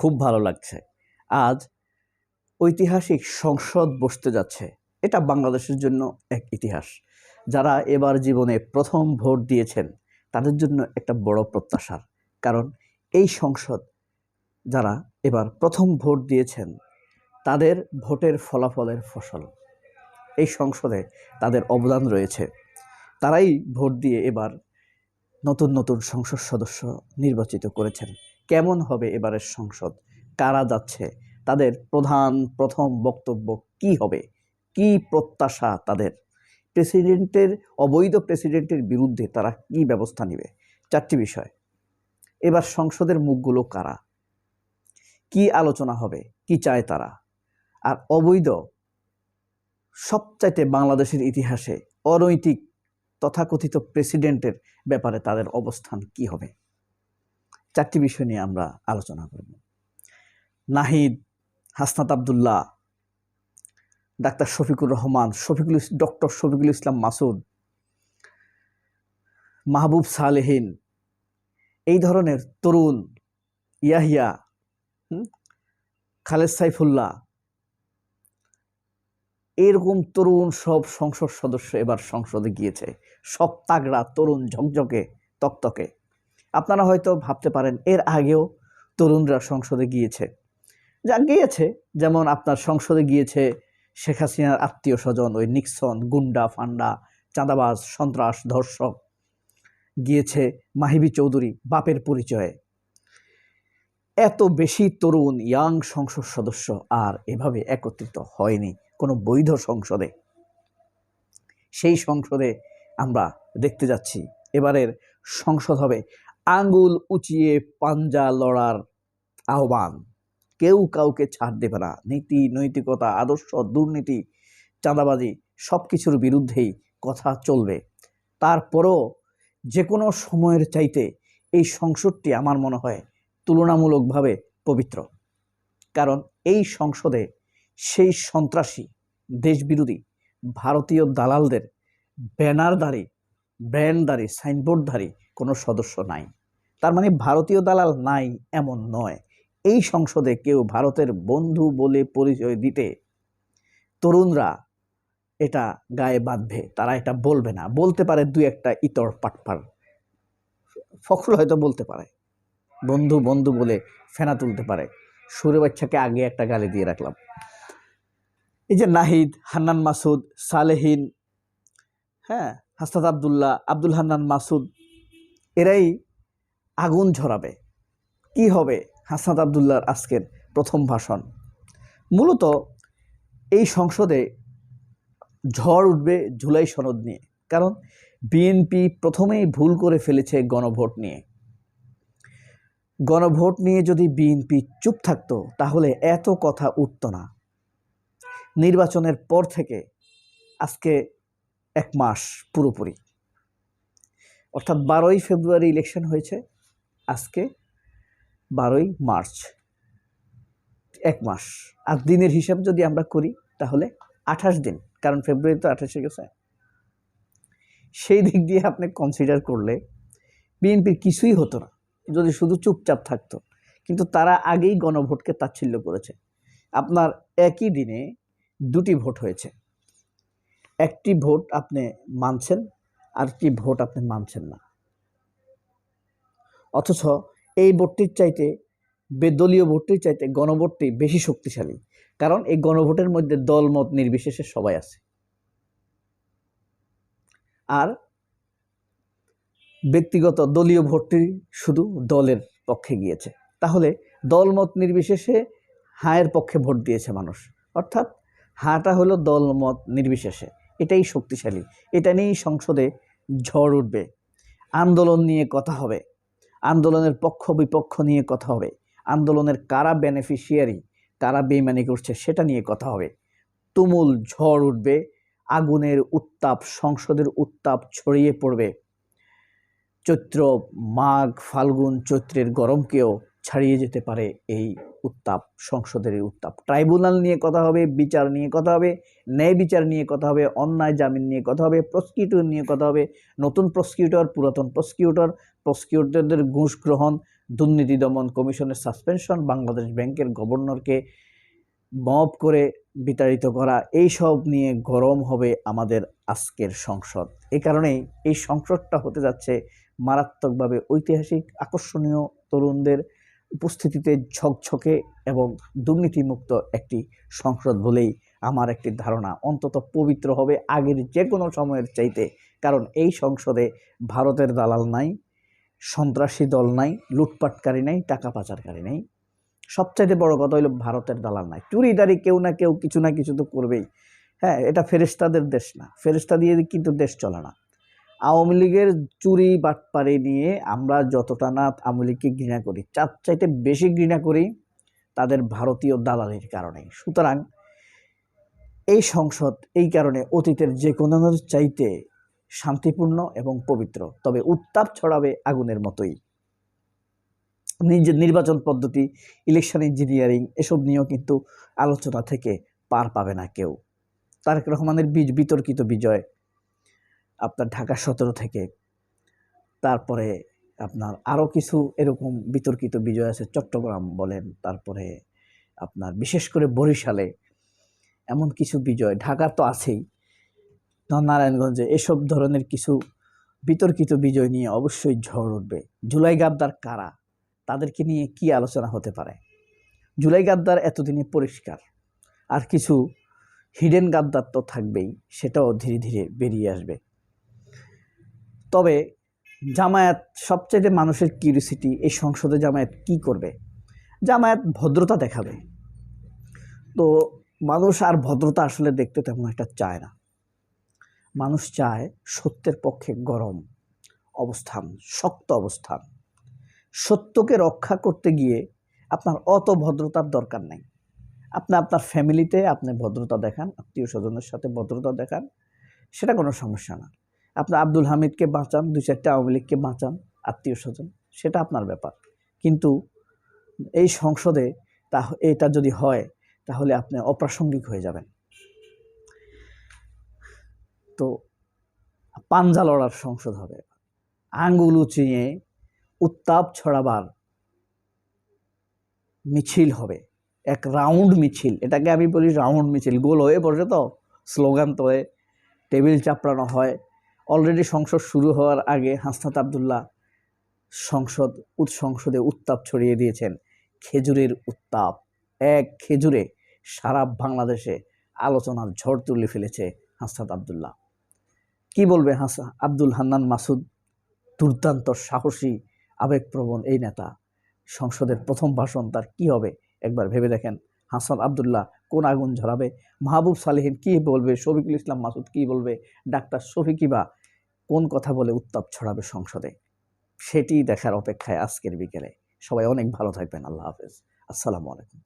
খুব ভালো লাগছে। আজ ঐতিহাসিক সংসদ বসতে যাচ্ছে। এটা বাংলাদেশের জন্য এক ইতিহাস। যারা এবার জীবনে প্রথম ভোট দিয়েছেন তাদের জন্য একটা বড় প্রত্যাশার। কারণ এই সংসদ যারা এবার প্রথম ভোট দিয়েছেন তাদের ভোটের ফলাফলের ফসল। এই সংসদে তাদের অবদান রয়েছে। তারাই ভোট দিয়ে এবার নতুন নতুন সংসদ সদস্য নির্বাচিত করেছেন। কেমন হবে এবারের সংসদ, কারা যাচ্ছে, তাদের প্রথম বক্তব্য কি হবে, কি প্রত্যাশা তাদের, অবৈধ প্রেসিডেন্টের বিরুদ্ধে তারা কি ব্যবস্থা নেবে। চারটি বিষয়। এবার সংসদের মুখগুলো কারা, কি আলোচনা হবে, কি চায় তারা, আর অবৈধ সবচাইতে বাংলাদেশের ইতিহাসে অনৈতিক তথাকথিত প্রেসিডেন্টের ব্যাপারে তাদের অবস্থান কি হবে। চারটি বিষয় নিয়ে আমরা আলোচনা করব। নাহিদ, হাসনাত আব্দুল্লাহ, ডাক্তার শফিকুর রহমান, ডক্টর শফিকুল ইসলাম মাসুদ, মাহবুব সালেহীন, এই ধরনের তরুণ, ইয়াহিয়া, খালেদ সাইফুল্লাহ, এরকম তরুণ সব সংসদ সদস্য এবার সংসদে গিয়েছে। সব তাগড়া, তরুণ, ঝকঝকে, তকতকে। আপনারা হয়তো ভাবতে পারেন এর আগেও তরুণরা সংসদে গিয়েছে, যেমন আপনার সংসদে গিয়েছে শেখ হাসিনার আত্মীয় স্বজন, ওই নিক্সন, গুন্ডা ফান্ডা, চাঁদাবাজ, সন্ত্রাস, ধর্ষক, গিয়েছে মাহিবি চৌধুরী বাপের পরিচয়ে। এত বেশি তরুণ ইয়াং সংসদ সদস্য আর এভাবে একত্রিত হয়নি কোনো বৈধ সংসদে। সেই সংসদে আমরা দেখতে যাচ্ছি এবারের সংসদ হবে আঙ্গুল উঁচিয়ে পাঞ্জা লড়ার আহ্বান। কেউ কাউকে ছাড় দেবে না। নীতি, নৈতিকতা, আদর্শ, দুর্নীতি, চাঁদাবাজি সব কিছুর বিরুদ্ধেই কথা চলবে। তারপরও যে কোনো সময়ের চাইতে এই সংসদটি আমার মনে হয় তুলনামূলকভাবে পবিত্র। কারণ এই সংসদে সেই সন্ত্রাসী, দেশবিরোধী ভারতীয় দালালদের ব্র্যান্ডধারী, সাইনবোর্ডধারী কোনো সদস্য নাই। তার মানে ভারতীয় দালাল নাই এমন নয়। এই সংসদে কেউ ভারতের বন্ধু বলে পরিচয় দিতে তরুণরা এটা গায়ে বাঁধবে, তারা এটা বলবে না। বলতে পারে দুই একটা ইতর পাটপার, ফখরুল হয়তো বলতে পারে, বন্ধু বন্ধু বলে ফেনা তুলতে পারে। সুরে বাচ্চাকে আগে একটা গালি দিয়ে রাখলাম। এই যে নাহিদ, হান্নান মাসুদ, সালেহীন, হাসনাত আব্দুল্লাহ, আব্দুল হান্নান মাসুদ, এরাই আগুন ঝরাবে। কি হবে হাসনাত আব্দুল্লাহর আজকের প্রথম ভাষণ? মূলত এই সংসদে ঝড় উঠবে জুলাই সনদ নিয়ে। কারণ বিএনপি প্রথমেই ভুল করে ফেলেছে গণভোট নিয়ে। গণভোট নিয়ে যদি বিএনপি চুপ থাকতো তাহলে এত কথা উঠতো না। নির্বাচনের পর থেকে আজকে 1 মাস পুরোপুরি, অর্থাৎ 12ই ফেব্রুয়ারি ইলেকশন হয়েছে, আজকে 12ই মার্চ, 1 মাস। আর দিনের হিসাব যদি আমরা করি তাহলে 28 দিন, কারণ ফেব্রুয়ারি তো 28 গেছে। সেই দিক দিয়ে আপনি কনসিডার করলে বিএনপির কিছুই হতো না যদি শুধু চুপচাপ থাকতো। কিন্তু তারা আগেই গণভোটকে তাচ্ছিল্য করেছে। আপনার একই দিনে 2টি ভোট হয়েছে। একটি ভোট আপনি মানছেন, আর একটি ভোট আপনি মানছেন না। অথচ এই ভোটটির চাইতে, দলীয় ভোটটির চাইতে গণভোটটি বেশি শক্তিশালী। কারণ এই গণভোটের মধ্যে দলমত নির্বিশেষে সবাই আছে। আর ব্যক্তিগত দলীয় ভোটটি শুধু দলের পক্ষে গিয়েছে। তাহলে দলমত নির্বিশেষে হায়ের পক্ষে ভোট দিয়েছে মানুষ, অর্থাৎ হাটা হলো দলমত নির্বিশেষে। এটাই শক্তিশালী। এটা নিয়েই সংসদে ঝড় উঠবে। আন্দোলন নিয়ে কথা হবে, আন্দোলনের পক্ষ বিপক্ষ নিয়ে কথা হবে, আন্দোলনের কারা বেনিফিশিয়ারি, কারা বেইমানি করছে সেটা নিয়ে কথা হবে। তুমুল ঝড় উঠবে, আগুনের উত্তাপ, সংসদের উত্তাপ ছড়িয়ে পড়বে। চৈত্র, মাঘ, ফাল্গুন, চৈত্রের গরমকেও ছাড়িয়ে যেতে পারে এই উত্তাপ, সংসদের এই উত্তাপ। ট্রাইব্যুনাল নিয়ে কথা হবে, বিচার নিয়ে কথা হবে, ন্যায় বিচার নিয়ে কথা হবে, অন্যায় জামিন নিয়ে কথা হবে, প্রসিকিউটর নিয়ে কথা হবে, নতুন প্রসিকিউটর, পুরাতন প্রসিকিউটরদের ঘুষ গ্রহণ, দুর্নীতি দমন কমিশনের সাসপেনশন, বাংলাদেশ ব্যাংকের গভর্নরকে মব করে বিতাড়িত করা, এই সব নিয়ে গরম হবে আমাদের আজকের সংসদ। এই কারণেই এই সংসদটা হতে যাচ্ছে মারাত্মকভাবে ঐতিহাসিক, আকর্ষণীয়, তরুণদের উপস্থিতিতে ঝকঝকে এবং দুর্নীতিমুক্ত একটি সংসদ বলেই আমার একটি ধারণা। অন্তত পবিত্র হবে আগের যে কোনো সময়ের চাইতে, কারণ এই সংসদে ভারতের দালাল নাই, সন্ত্রাসী দল নাই, লুটপাটকারী নাই, টাকা পাচারকারী নাই। সবচাইতে বড় কথা হলো ভারতের দালাল নাই। চুরিদারি কেউ না কেউ কিছু না কিছু তো করবেই। হ্যাঁ, এটা ফেরেশতাদের দেশ না, ফেরেশতা দিয়ে কিন্তু দেশ চলে না। আওয়ামী লীগের চুরি বাটপারি নিয়ে আমরা যতটা না আওয়ামী লীগকে ঘৃণা করি, তার চাইতে বেশি ঘৃণা করি তাদের ভারতীয় দালালির কারণে। সুতরাং এই সংসদ এই কারণে অতীতের যে কোনো চাইতে শান্তিপূর্ণ এবং পবিত্র, তবে উত্তাপ ছড়াবে আগুনের মতোই। নির্বাচন পদ্ধতি, ইলেকশন ইঞ্জিনিয়ারিং, এসব নিয়েও কিন্তু আলোচনা থেকে পার পাবে না কেউ। তারেক রহমানের বিতর্কিত বিজয় আপনার ঢাকা 17 থেকে, তারপরে আপনার আরও কিছু এরকম বিতর্কিত বিজয় আছে, চট্টগ্রাম বলেন, তারপরে আপনার বিশেষ করে বরিশালে এমন কিছু বিজয়, ঢাকার তো আছেই, নারায়ণগঞ্জে, এসব ধরনের কিছু বিতর্কিত বিজয় নিয়ে অবশ্যই ঝড় উঠবে। জুলাই গাদ্দার কারা, তাদেরকে নিয়ে কি আলোচনা হতে পারে? জুলাই গাদ্দার এতদিনে পরিষ্কার, আর কিছু হিডেন গাদ্দার তো থাকবেই, সেটাও ধীরে ধীরে বেরিয়ে আসবে। তবে জামায়াত সবচেয়ে মানুষের কিউরিওসিটি, এই সংসদে জামায়াত কি করবে? জামায়াত ভদ্রতা দেখাবে। তো মানুষ আর ভদ্রতা আসলে দেখতে তেমন একটা চায় না। মানুষ চায় সত্যের পক্ষে গরম অবস্থান, শক্ত অবস্থান। সত্যকে রক্ষা করতে গিয়ে আপনার অত ভদ্রতার দরকার নেই। আপনি আপনার ফ্যামিলিতে আপনি ভদ্রতা দেখান, আত্মীয় স্বজনের সাথে ভদ্রতা দেখান, সেটা কোনো সমস্যা না। আপনি আব্দুল হামিদকে বাঁচান, 2-4টা আওয়ামী লীগকে বাঁচান, আত্মীয় স্বজন, সেটা আপনার ব্যাপার। কিন্তু এই সংসদে এটা যদি হয় তাহলে আপনি অপ্রাসঙ্গিক হয়ে যাবেন। তো পাঞ্জা লড়ার সংসদ হবে, আঙ্গুল উঁচিয়ে উত্তাপ ছড়াবার মিছিল হবে, এক রাউন্ড মিছিল। এটাকে আমি বলি রাউন্ড মিছিল। গোল হয়ে বসে তো, স্লোগান তোলে, টেবিল চাপড়ানো হয়। অলরেডি সংসদ শুরু হওয়ার আগে হাসনাত আবদুল্লাহ সংসদে উত্তাপ ছড়িয়ে দিয়েছেন। খেজুরের উত্তাপ, এক খেজুরে সারা বাংলাদেশে আলোচনার ঝড় তুলে ফেলেছে হাসনাত আবদুল্লাহ। কি বলবে আব্দুল হান্নান মাসুদ, দুর্দান্ত সাহসী আবেগপ্রবণ এই নেতা, সংসদের প্রথম ভাষণ তার কি হবে একবার ভেবে দেখেন। হাসনাত আবদুল্লাহ কোন আগুন ঝরাবে, মাহবুব সালেহীন কি বলবে, শফিকুল ইসলাম মাসুদ কি বলবে, ডাক্তার শফিকিবা কোন কথা বলে উত্তাপ ছড়াবে সংসদে, সেটি দেখার অপেক্ষায় আজকের বিকেলে। সবাই অনেক ভালো থাকবেন। আল্লাহ হাফেজ, আসসালামু আলাইকুম।